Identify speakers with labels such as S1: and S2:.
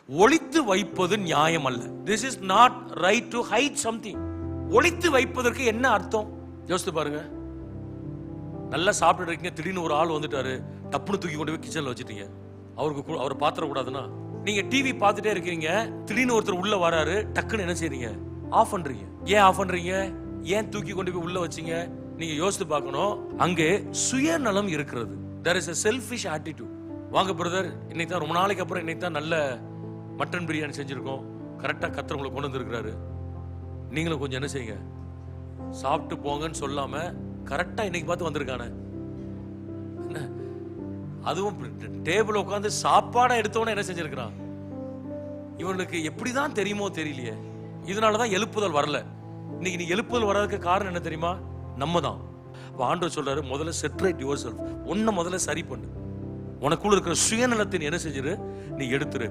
S1: ஒளித்து வைப்பது நியாயம் அல்ல. This is not right to hide something. ஒளித்து வைப்பதற்கு என்ன அர்த்தம் யோசித்து பாருங்க. நல்லா சாப்பிட்டு இருக்கீங்க, திடீர்னு ஒரு ஆள் வந்துட்டாரு, டப்புனு தூக்கி கொண்டு போய் கிச்சன்ல வச்சுட்டீங்க. அவர் பாத்திர கூடாதுன்னா, நீங்க டிவி பார்த்துட்டே இருக்கீங்க, திடீர்னு ஒருத்தர் உள்ள வராரு, டக்குன்னு என்ன செய்றீங்க? ஆஃப் பண்றீங்க. ஏன் ஆஃப் பண்றீங்க? ஏன் தூக்கி கொண்டு போய் உள்ள வச்சீங்க? நீங்க யோசித்து பார்க்கணும். அங்கே சுயநலம் இருக்கிறது. there is a selfish attitude. வாங்க பிரதர், இன்னைக்கு தான் ரொம்ப நாளைக்கு அப்புறம் இன்னைக்கு தான் நல்ல மட்டன் பிரியாணி செஞ்சிருக்கோம், கரெக்டா கத்தர் உங்களுக்கு கொண்டு வந்திருக்கிறாரு, நீங்களும் கொஞ்சம் என்ன செய்யுங்க, சாப்பிட்டு போங்கன்னு சொல்லாம கரெக்டா இன்னைக்கு பார்த்து வந்திருக்கானே. அதுவும் டேபிள் உட்காந்து சாப்பாடா எடுத்தவன என்ன செஞ்சிருக்கிறான்? இவனுக்கு எப்படிதான் தெரியுமோ தெரியலையே. இதனாலதான் எழுப்புதல் வரல. இன்னைக்கு நீ எழுப்புதல் வர்றதுக்கு காரணம் என்ன தெரியுமா? நம்ம தான். ஆண்டவர் சொல்றாரு, முதல்ல செட்ரேட் யுவர் செல்ஃப். உன்னை முதல்ல சரி பண்ணு. உனக்குள்ள இருக்கிற சுயநலத்தின் என்ன செஞ்சிரு, நீ எடுத்துரு.